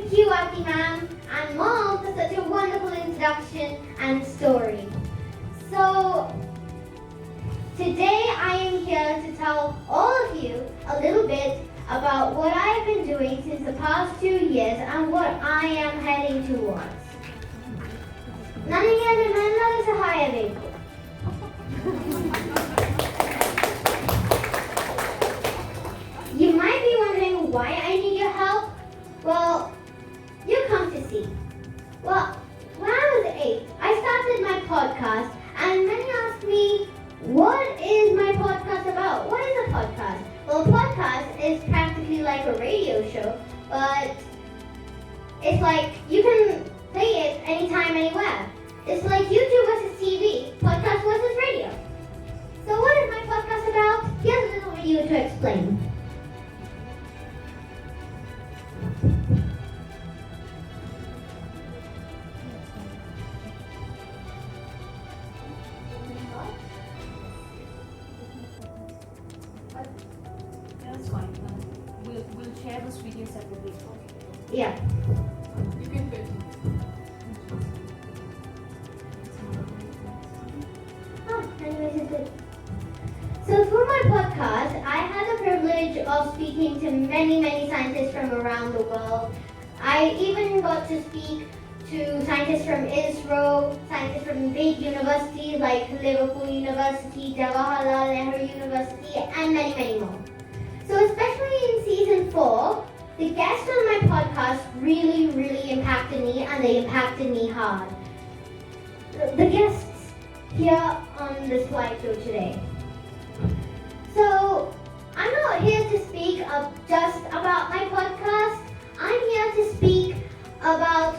Thank you, Auntie Ma'am and Mom, for such a wonderful introduction and story. So, today I am here to tell all of you a little bit about what I have been doing since the past 2 years and what I am heading towards. ನನಗೆ ನಿಮ್ಮೆಲ್ಲರ ಸಹಾಯ ಬೇಕು. You might be wondering why I need your help. Well, you come to see. Well, when I was 8, I started my podcast and many asked me, what is my podcast about? What is a podcast? Well, a podcast is practically like a radio show, but it's like you can play it anytime, anywhere. It's like YouTube versus TV, podcast versus radio. So what is my podcast about? Here's a little video to explain. That's fine. We'll share this video separately. Yeah. You can continue. Anyways, it's good. So for my podcast, I had the privilege of speaking to many scientists from around the world. I even got to speak to scientists from Israel, scientists from big universities like Liverpool University, Jawaharlal Nehru University, and many more. So especially in season 4, the guests on my podcast really impacted me, and they impacted me hard. The guests here on the slideshow today. So, I'm not here to speak just about my podcast. I'm here to speak about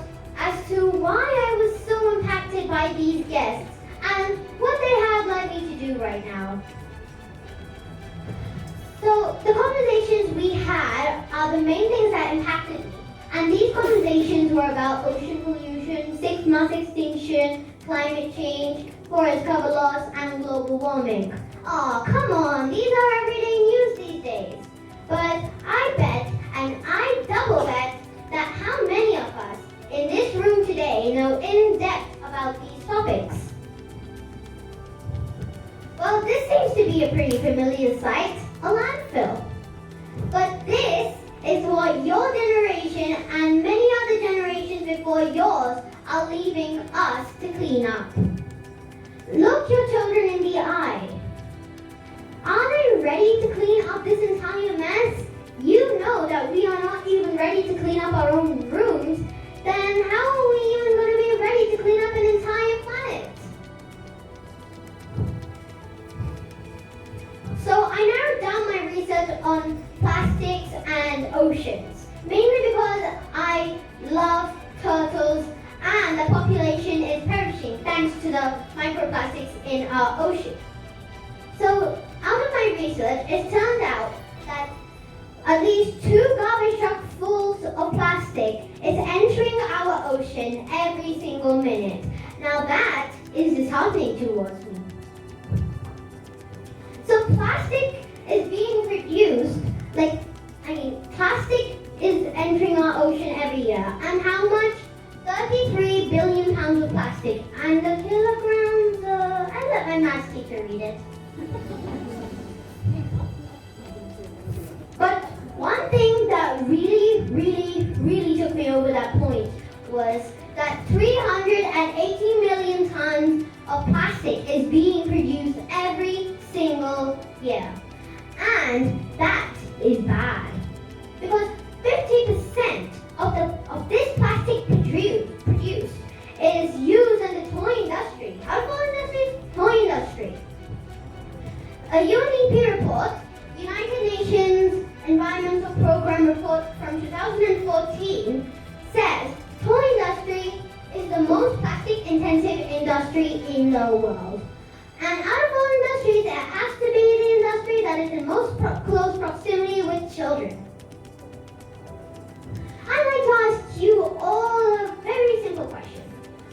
as to why I was so impacted by these guests and what they have led me to do right now. So, the conversations we had are the main things that impacted me. And these conversations were about ocean pollution, 6-mass extinction, climate change, forest cover loss, and global warming. Oh, come on, these are everyday news these days. But I bet, and I double bet, that how many of us in this room today know in depth about these topics? Well, this seems to be a pretty familiar sight, a landfill. But this is what your generation and many other generations before yours are leaving us to clean up. Look your children in the eye. Are they ready to clean up this entire mess? You know that we are not even ready to clean up our own rooms. Then how are we even going to be ready to clean up an entire planet? So I narrowed down my research on plastics and oceans, mainly because I love turtles and the population is perishing thanks to the microplastics in our ocean. So out of my research, it turned out that at least 2 garbage trucks full of plastic is entering our ocean every single minute. Now that is disheartening towards me. So plastic is being produced, plastic is entering our ocean every year. And how much? 33 billion pounds of plastic. And the kilograms, I let my maths teacher read it. But one thing that really took me over that point was that 380 million tons of plastic is being produced every single year. And that is bad. Because 50% of this plastic produced is used in the toy industry. Our toy industry? Toy industry. A UNEP report, United Nations Environmental Program report from 2014 says toy industry is the most plastic intensive industry in the world. And out of all industries, it has to be the industry that is in most close proximity with children. I'd like to ask you all a very simple question.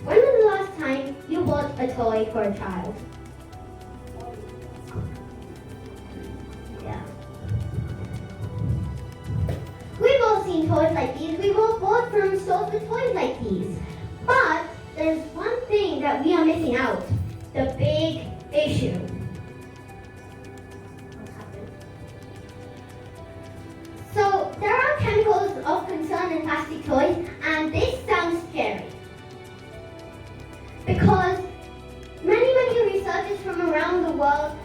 When was the last time you bought a toy for a child? Yeah. We've all seen toys like these. We've all bought from stores with toys like these. But there's one thing that we are missing out. The big issue. What happened? So there are chemicals of concern in plastic toys, and this sounds scary. Because many researchers from around the world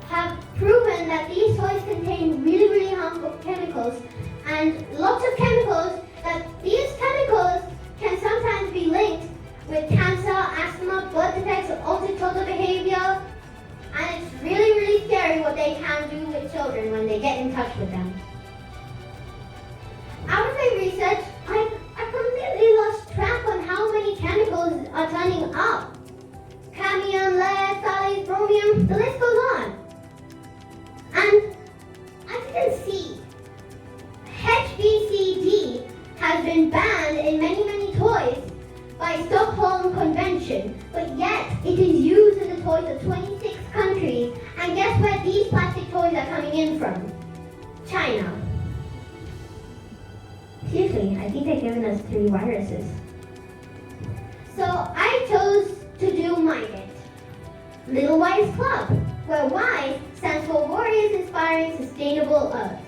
have proven that these toys contain really harmful chemicals, and lots of chemicals, that these chemicals can sometimes be linked with cancer, asthma, birth defects, altered total behavior, and it's really scary what they can do with children when they get in touch with them. Out of my research, I completely lost track on how many chemicals are turning up. Cadmium, lead, phthalates, chromium, the list goes on. And as you can see, HBCD has been banned in many toys by Stockholm Convention, but yet it is used in the toys of 26 countries. And guess where these plastic toys are coming in from? China. Seriously, I think they've given us 3 viruses. So I chose to do my bit. Little Wise Club, where Y stands for Warriors Inspiring Sustainable Earth.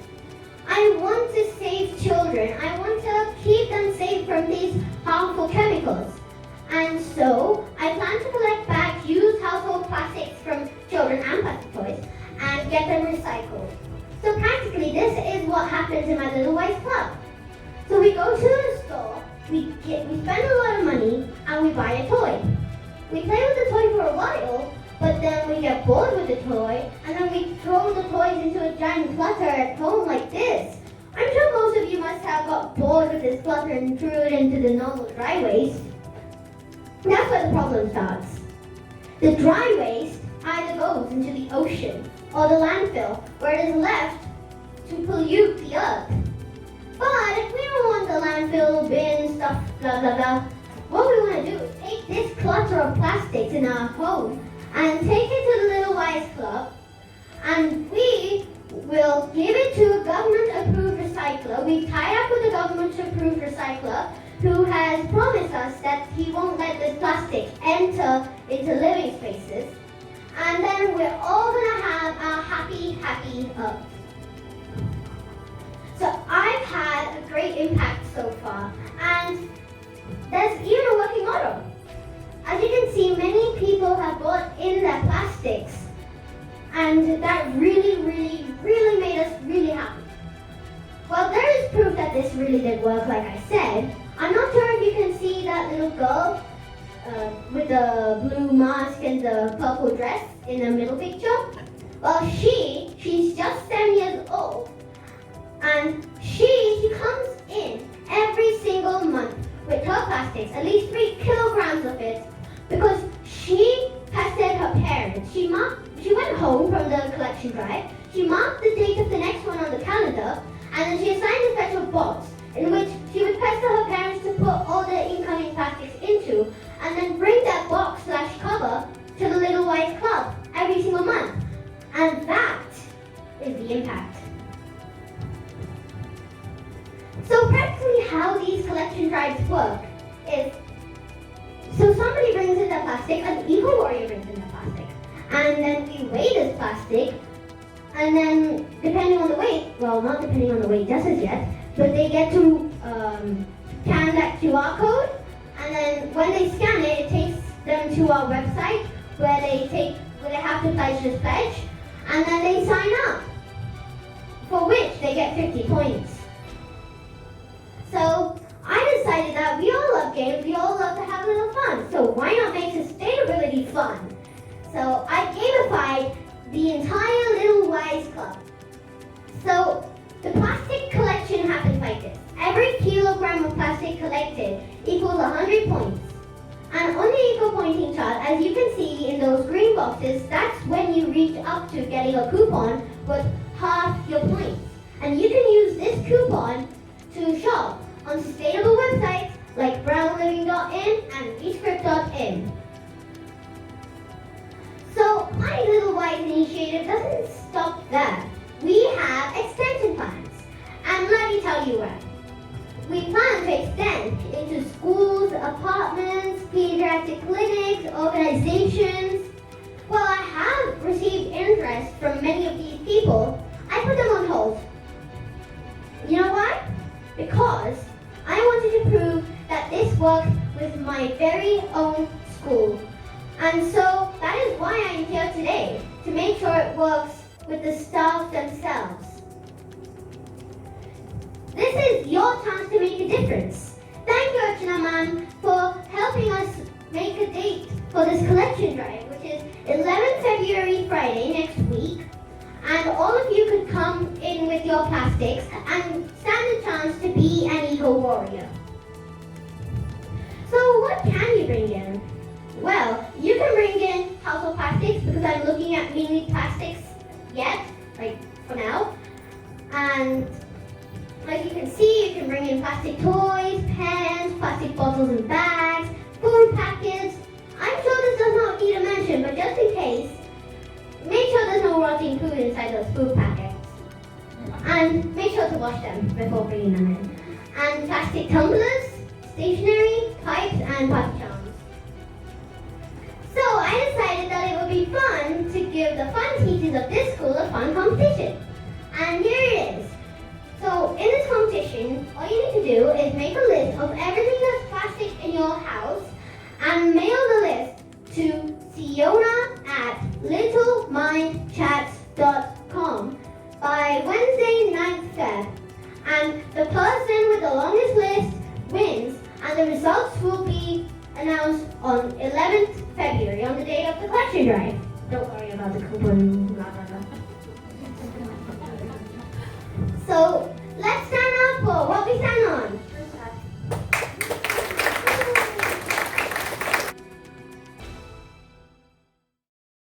I want to save children. I want to keep them safe from these harmful chemicals. And so I plan to collect back used household plastics from children and plastic toys and get them recycled. So practically this is what happens in my Little Wise Club. So we go to the store, we spend a lot of money, and we buy a toy. We play with the toy for a while, but then we get bored with the toy, and then we throw the toys into a giant clutter at home like this. I'm sure most of you must have got bored with this clutter and threw it into the normal dry waste. That's where the problem starts. The dry waste either goes into the ocean or the landfill, where it is left to pollute the earth. But if we don't want the landfill, bin, stuff, blah blah, what we want to do is take this clutter of plastics in our home and take it to the Little Wise Club, and we will give it to a government-approved recycler. We tie up with a government-approved recycler who has promised us that he won't let this plastic enter into living spaces, and then we're all going to have a happy earth. So I've had a great impact so far, and there's even a working model. As you can see, many people have brought in their plastics, and that really made us really happy. Well, there is proof that this really did work, like I said. I'm not sure if you can see that little girl with the blue mask and the purple dress in the middle picture. Well, she's just 7 years old, and she comes in every single month with her plastics, at least 3 kilograms of it, because she pestered her parents. She went home from the collection drive, she marked the date of the next one on the calendar, and then she assigned a special box in which she would pester her parents to put all the incoming plastics into, and then bring that box/cover to the Little Wise Club every single month. And that is the impact. So practically how these collection drives work is, so somebody brings in the plastic, an eco warrior brings in the plastic, and then we weigh this plastic, and then depending on the weight, well, not depending on the weight just as yet, but they get to scan that QR code, and then when they scan it, it takes them to our website where they have to pledge this pledge, and then they sign up, for which they get 50 points. So I decided that we all love games, we all love to have a little fun, so why not make sustainability fun? So I gamified the entire Little Wise Club. So the plastic collection happens like this. Every kilogram of plastic collected equals 100 points. And on the eco pointing chart, as you can see in those green boxes, that's when you reach up to getting a coupon with half your points. And you can use this coupon to shop on sustainable websites like brownliving.in and escript.in. So my Little Wise initiative doesn't stop there. We have extension plans, and let me tell you where. we plan to extend into schools, apartments, pediatric clinics, organizations. While I have received interest from many of these people, I put them on hold. You know why? Because I wanted to prove that this worked with my very own school. And so that is why I'm here today, to make sure it works with the staff themselves. This is your chance to make a difference. Thank you, Archana ma'am, for helping us make a date for this collection drive, which is 11th February, Friday, next week. And all of you could come in with your plastics and stand a chance to be an eco-warrior. So what can you bring in? Well, you can bring in household plastics because I'm looking at mainly plastics yet, like for now. And like you can see, you can bring in plastic toys, pens, plastic bottles and bags, food packets. I'm sure this does not need a mention, but just in case, make sure there's no rotting food inside those food packets. And make sure to wash them before bringing them in. And plastic tumblers, stationery, pipes, and potty charms. So I decided that it would be fun to give the fun teachers of this school a fun competition. And here it is. So in this competition, all you need to do is make a list of everything that's plastic in your house and mail the list to Siyona at littlemindchats.com by Wednesday, 9th Feb. And the person with the longest list wins, and the results will be announced on 11th February, on the day of the collection drive. Don't worry about the coupon, blah, blah, blah.